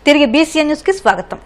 తిరిగి BCN news కి స్వాగతం.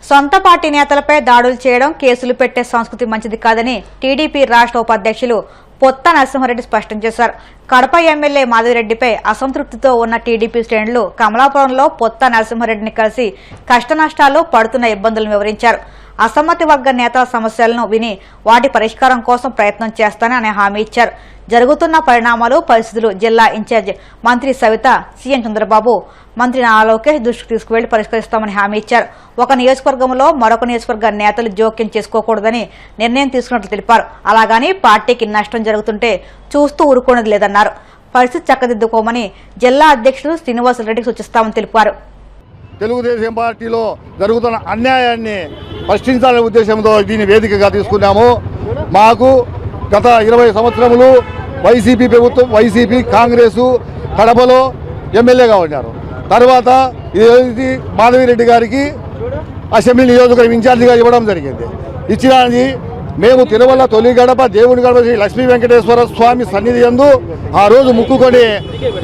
సొంత పార్టీ నేతలపై దాడులు చేయడం, కేసులు పెట్టే సంస్కృతి మంచిది కాదని టీడీపీ రాష్ట్ర ఉపాధ్యక్షులు పొత్త నరసింహారెడ్డి స్పష్టం చేశారు. కడప ఎమ్మెల్యే మాధవిరెడ్డిపై అసంతృప్తితో ఉన్న టీడీపీ శ్రేణులు కమలాపురంలో పొత్త నరసింహారెడ్డిని కలిసి కష్టనష్టాలు పడుతున్న ఇబ్బందులను వివరించారు. అసమ్మతి వర్గ నేతల సమస్యలను విని వాటి పరిష్కారం కోసం ప్రయత్నం చేస్తానని హామీ ఇచ్చారు. జరుగుతున్న పరిణామాలు, పరిస్థితులు జిల్లా ఇన్ఛార్జ్ మంత్రి సవిత, సీఎం చంద్రబాబు, మంత్రి నారా లోకేష్ దృష్టికి తీసుకువెళ్లి పరిష్కరిస్తామని హామీ ఇచ్చారు. ఒక నియోజకవర్గంలో మరొక నియోజకవర్గ నేతలు జోక్యం చేసుకోకూడదని నిర్ణయం తీసుకున్నట్లు తెలిపారు. అలాగని పార్టీకి నష్టం జరుగుతుంటే చూస్తూ ఊరుకునేది లేదన్నారు. పరిస్థితి చక్కదిద్దుకోమని జిల్లా అధ్యక్షుడు శ్రీనివాసరెడ్డికి సూచిస్తామని తెలిపారు. తెలుగుదేశం పార్టీలో జరుగుతున్న అన్యాయాన్ని ప్రశ్నించాలనే ఉద్దేశంతో దీన్ని వేదికగా తీసుకున్నాము. మాకు గత 20 సంవత్సరములు వైసీపీ ప్రభుత్వం, వైసీపీ, కాంగ్రెసు కడపలో ఎమ్మెల్యేగా ఉన్నారు. తర్వాత ఇది మాధవిరెడ్డి గారికి అసెంబ్లీ నియోజకవర్గం ఇన్ఛార్జిగా ఇవ్వడం జరిగింది. ఇచ్చినది మేము తిరుమల తొలి గడప దేవుని గడప శ్రీ లక్ష్మీ వెంకటేశ్వర స్వామి సన్నిధి యందు ఆ రోజు ముక్కుకొని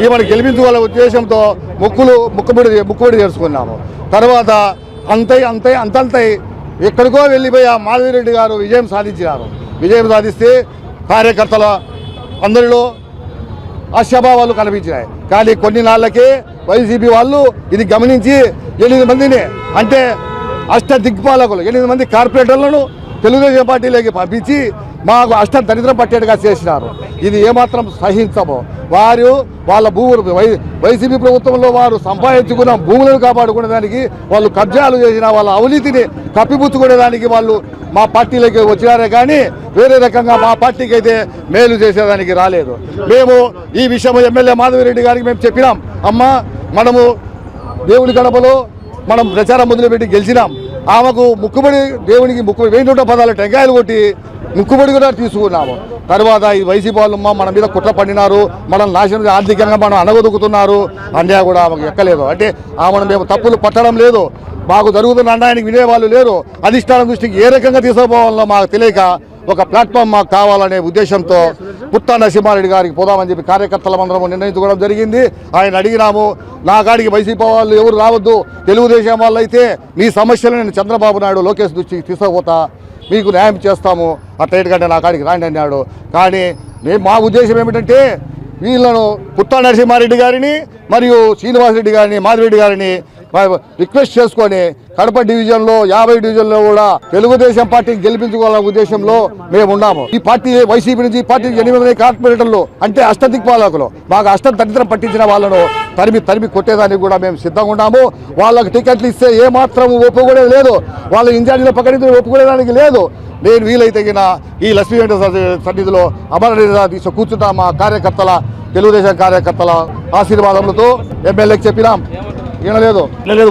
ఈమెను గెలిపించుకోవాలనే ఉద్దేశంతో ముక్కుబడి చేసుకున్నాము. తర్వాత అంతంతై ఎక్కడికో వెళ్ళిపోయి ఆ మాధవిరెడ్డి గారు విజయం సాధించినారు. విజయం సాధిస్తే కార్యకర్తల అందరిలో ఆశాభావాలు కనిపించినాయి. కానీ కొన్ని నాళ్ళకే వైసీపీ వాళ్ళు ఇది గమనించి 8 మందిని, అంటే అష్ట దిగ్పాలకులు 8 మంది కార్పొరేటర్లను తెలుగుదేశం పార్టీలోకి పంపించి మాకు అష్ట దరిద్రం పట్టేట్టుగా చేసినారు. ఇది ఏమాత్రం సహించము. వాళ్ళ భూములు వైసీపీ ప్రభుత్వంలో వారు సంపాదించుకున్న భూములను కాపాడుకునేదానికి, వాళ్ళు కబ్జాలు చేసిన వాళ్ళ అవినీతిని కప్పిపుచ్చుకునేదానికి వాళ్ళు మా పార్టీలోకి వచ్చినారే కానీ వేరే రకంగా మా పార్టీకి అయితే మేలు చేసేదానికి రాలేదు. మేము ఈ విషయం ఎమ్మెల్యే మాధవిరెడ్డి గారికి మేము చెప్పినాం. అమ్మ, మనము దేవుని గడపలో మనం ప్రచారం మొదలుపెట్టి గెలిచినాం. ఆమెకు దేవునికి 1,114 టెంకాయలు కొట్టి ముక్కుబడి కూడా తీసుకున్నాము. తర్వాత ఈ వైసీపీ వాళ్ళు మన మీద కుట్ర పడినారు, మనం నాశనం ఆర్థికంగా మనం అనగదొక్కుతున్నారు. అన్యాయం కూడా ఆమెకు ఎక్కలేదు. అంటే ఆమెను మేము తప్పులు పట్టడం లేదు. మాకు జరుగుతున్న అన్యాయానికి వినేవాళ్ళు లేరు. అధిష్టానం దృష్టికి ఏ రకంగా తీసుకుపోవాలో మాకు తెలియక ఒక ప్లాట్ఫామ్ మాకు కావాలనే ఉద్దేశంతో పుట్ట నరసింహారెడ్డి గారికి పోదామని చెప్పి కార్యకర్తలందరం నిర్ణయించుకోవడం జరిగింది. ఆయన అడిగినాము, నా కాడికి వైసీపీ వాళ్ళు ఎవరు రావద్దు, తెలుగుదేశం వాళ్ళు అయితే మీ సమస్యలు నేను చంద్రబాబు నాయుడు, లోకేష్ దృష్టికి తీసుకుపోతా, మీకు న్యాయం చేస్తాము, అట్లయితే నా కాడికి రాండి అన్నాడు. కానీ మా ఉద్దేశం ఏమిటంటే వీళ్ళను పుట్ట నరసింహారెడ్డి గారిని మరియు శ్రీనివాసరెడ్డి గారిని, మాధవిరెడ్డి గారిని రిక్వెస్ట్ చేసుకొని కడప డివిజన్లో 50 డివిజన్లో కూడా తెలుగుదేశం పార్టీని గెలిపించుకోవాలనే ఉద్దేశంలో మేము ఉన్నాము. ఈ పార్టీ వైసీపీ నుంచి పార్టీకి 8 కార్పొరేటర్లు, అంటే అష్టదిక్పాలకులు, మాకు దరిద్రం పట్టించిన వాళ్ళను తరిమి కొట్టేదానికి కూడా మేము సిద్ధంగా ఉన్నాము. వాళ్ళకి టికెట్లు ఇస్తే ఏమాత్రం ఒప్పుకోలేదు లేదు, వాళ్ళ ఇన్ఛార్జీలో పక్కన ఒప్పుకునేదానికి లేదు. నేను వీలైతే ఈ లక్ష్మీ వెంకటేశ్వర సన్నిధిలో అమరనాథ కూర్చుంటా మా తెలుగుదేశం కార్యకర్తల ఆశీర్వాదములతో ఎమ్మెల్యేకి చెప్పినాం. వినలేదు.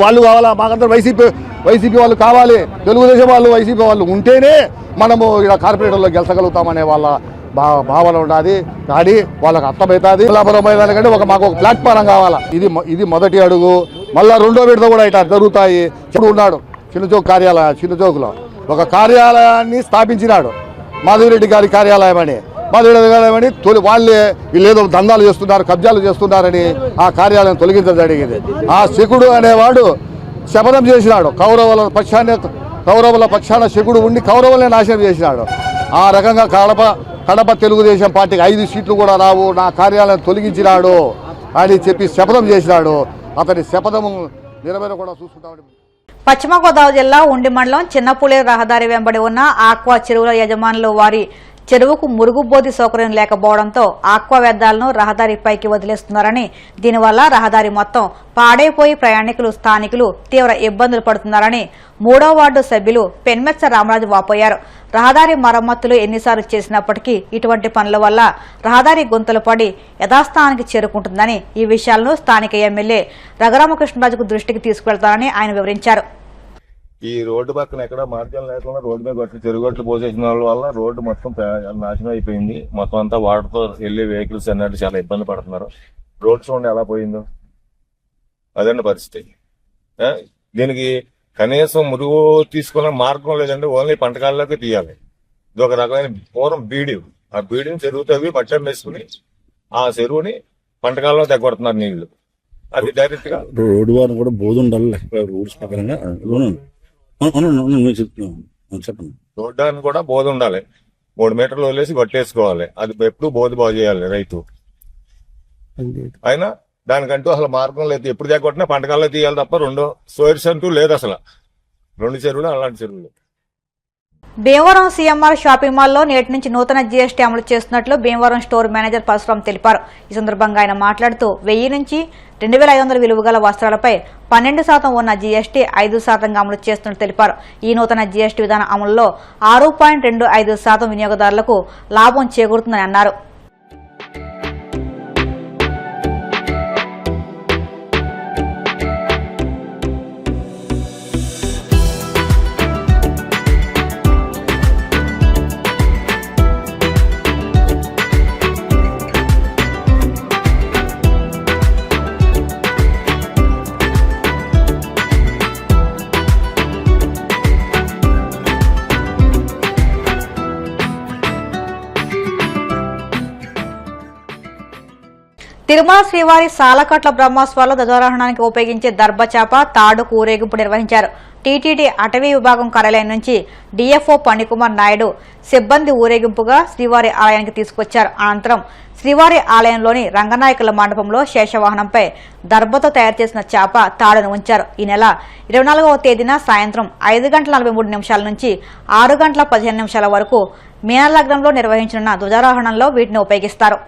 వాళ్ళు కావాలా, మాకందరూ వైసీపీ వాళ్ళు కావాలి, తెలుగుదేశం వాళ్ళు వైసీపీ వాళ్ళు ఉంటేనే మనము ఇలా కార్పొరేటర్లో గెలిచగలుగుతామనే వాళ్ళ భావన ఉన్నది. కానీ వాళ్ళకి అర్థమవుతుంది. కంటే మాకు ఒక ప్లాట్ఫారం కావాలా. ఇది మొదటి అడుగు. మళ్ళా రెండో విడత కూడా ఇట్లా జరుగుతాయి. ఉన్నాడు చిన్నచౌక్లో ఒక కార్యాలయాన్ని స్థాపించినాడు, మాధవిరెడ్డి గారి కార్యాలయం అని. వాళ్ళే వీళ్ళేదో దందాలు చేస్తున్నారు, కబ్జాలు చేస్తున్నారని ఆ కార్యాలయం తొలగించడం జరిగింది. ఆ శకుడు అనేవాడు శపథం చేసినాడు, కౌరవుల పక్షాన శకుడు ఉండి కౌరవులనే నాశనం చేసినాడు. ఆ రకంగా కడప తెలుగుదేశం పార్టీకి 5 సీట్లు కూడా రావు, నా కార్యాలయం తొలగించినాడు అని చెప్పి శపథం చేసినాడు. అతని శపథము నెరవేర కూడా చూసుకుంటామని. పశ్చిమ గోదావరి జిల్లా ఉండి మండలం చిన్నపులేరు రహదారి వెంబడి ఉన్న ఆక్వా చెరువుల యజమానులు వారి చెరువుకు మురుగుబోధి సౌకర్యం లేకపోవడంతో ఆక్వా వ్యర్థాలను రహదారిపైకి వదిలేస్తున్నారని, దీనివల్ల రహదారి మొత్తం పాడైపోయి ప్రయాణికులు, స్థానికులు తీవ్ర ఇబ్బందులు పడుతున్నారని 3వ వార్డు సభ్యులు పెన్మెత్స రామరాజు వాపోయారు. రహదారి మరమ్మతులు ఎన్నిసార్లు చేసినప్పటికీ ఇటువంటి పనుల వల్ల రహదారి గుంతలు పడి యథాస్థానానికి చేరుకుంటుందని, ఈ విషయాలను స్థానిక ఎమ్మెల్యే రఘురామకృష్ణరాజుకు దృష్టికి తీసుకువెళ్తారని ఆయన వివరించారు. ఈ రోడ్డు పక్కన ఎక్కడ మార్గం లేకుండా రోడ్డు మీద కొట్టి చెరుగొట్లు పోసేసిన వాళ్ళ వల్ల రోడ్డు మొత్తం నాశనం అయిపోయింది. మొత్తం అంతా వాటర్తో వెళ్ళే వెహికల్స్ అన్నట్టు చాలా ఇబ్బంది పడుతున్నారు. రోడ్ చూడండి ఎలా పోయిందో, అదండి పరిస్థితి. దీనికి కనీసం మురుగు తీసుకునే మార్గం లేదండి, ఓన్లీ పంటకాల్లోకి తీయాలి. ఇది ఒక రకమైన పూర్వం బీడి, ఆ బీడిని చెరువు తవ్వి పట్టం వేసుకుని ఆ చెరువుని పంటకాల్లో తెగొడుతున్నారు నీళ్లు. అది డైరెక్ట్ గా రోడ్డు వారం కూడా బోధ ఉండాలి రూల్స్ ప్రకారంగా చెప్పండి. చూడడానికి కూడా బోధ ఉండాలి. 3 మీటర్లు వదిలేసి గొట్టేసుకోవాలి. అది ఎప్పుడు బోధ బాగు చేయాలి రైతు. అయినా దానికంటూ అసలు మార్గం లేదు. ఎప్పుడు దగ్గొట్టినా పంటకాల్లో తీయాలి తప్ప రెండో సోర్స్ అంటూ లేదు అసలు. 2 చెరువులు అలాంటి చెరువులు. భీమవరం సీఎంఆర్ షాపింగ్ మాల్లో నేటి నుంచి నూతన జీఎస్టీ అమలు చేస్తున్నట్లు భీమవరం స్టోర్ మేనేజర్ పరశురాం తెలిపారు. ఈ సందర్భంగా ఆయన మాట్లాడుతూ 1000 నుంచి 2500 విలువ గల వస్త్రాలపై 12% ఉన్న జీఎస్టీ 5% అమలు చేస్తున్నట్లు తెలిపారు. ఈ నూతన జీఎస్టీ విధానం అమలులో 6.25% వినియోగదారులకు లాభం చేకూరుతుందని అన్నారు. తిరుమల శ్రీవారి సాలకట్ల బ్రహ్మోత్సవాల్లో ధ్వజారోహణానికి ఉపయోగించే దర్భచాప తాడు ఊరేగింపు నిర్వహించారు. టీటీడీ అటవీ విభాగం కార్యాలయం నుంచి డిఎఫ్ఓ పణికుమార్ నాయుడు సిబ్బంది ఊరేగింపుగా శ్రీవారి ఆలయానికి తీసుకొచ్చారు. అనంతరం శ్రీవారి ఆలయంలోని రంగనాయకుల మండపంలో శేషవాహనంపై దర్భతో తయారు చేసిన చాప తాడును ఉంచారు. ఈ నెల 24వ తేదీన సాయంత్రం 5:43 నుంచి 6:15 వరకు మీనలగ్నంలో నిర్వహించనున్న ధ్వజారోహణంలో వీటిని ఉపయోగిస్తారు.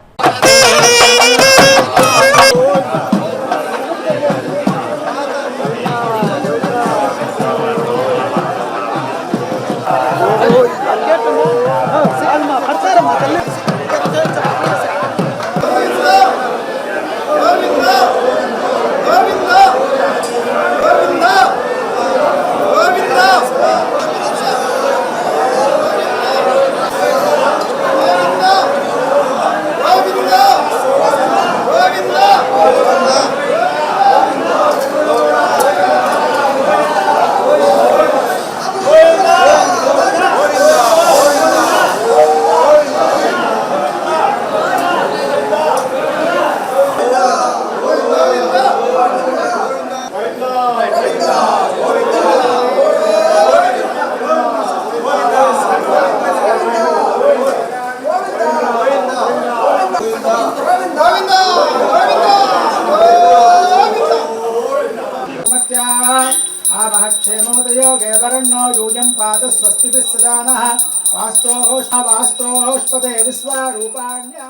వాస్తోష్పదే విశ్వరూపాణ్యా.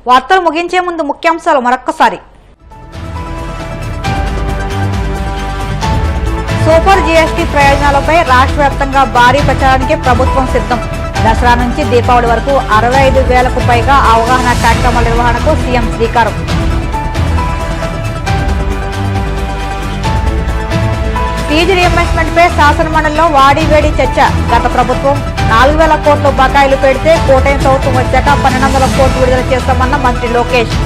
వార్తలు ముగించే ముందు ముఖ్యాంశాలు మరొక్కసారి. సూపర్ జీఎస్టీ ప్రయోజనాలపై రాష్ట్ర వ్యాప్తంగా భారీ ప్రచారానికి ప్రభుత్వం సిద్ధం. దసరా నుంచి దీపావళి వరకు 65,000కు పైగా అవగాహన కార్యక్రమాల నిర్వహణకు సీఎం శ్రీకారం. ఫీజు రియంబర్స్మెంట్ పై శాసనమండలిలో వాడివేడి చర్చ. గత ప్రభుత్వం 4,000 కోట్ల బకాయిలు పెడితే కూటమి ప్రభుత్వం వచ్చాక 1,200 కోట్లు విడుదల చేస్తామన్న మంత్రి లోకేష్.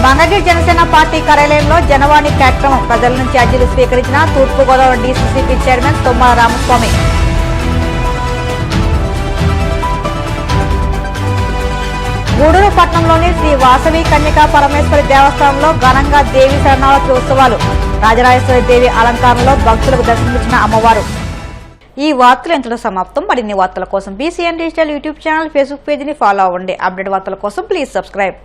మంగళగిరి జనసేన పార్టీ కార్యాలయంలో జనవాణి కార్యక్రమం. ప్రజల నుంచి అర్జీలు స్వీకరించిన తూర్పుగోదావరి డీసీసీపీ చైర్మన్ తుమ్మల రామస్వామి. గూడూరు పట్టణంలోని శ్రీ వాసవి కన్యకా పరమేశ్వరి దేవస్థానంలో ఘనంగా దేవి శరణావతి ఉత్సవాలు. రాజరాజేశ్వరి దేవి అలంకారంలో భక్తులకు దర్శనమిచ్చిన అమ్మవారు. ఈ వార్తలు ఇంతలో సమాప్తం. మరిన్ని వార్తల కోసం BCN digital YouTube channel, Facebook పేజీని ఫాలో అవ్వండి. అప్డేట్ వార్తల కోసం ప్లీజ్ సబ్స్క్రైబ్.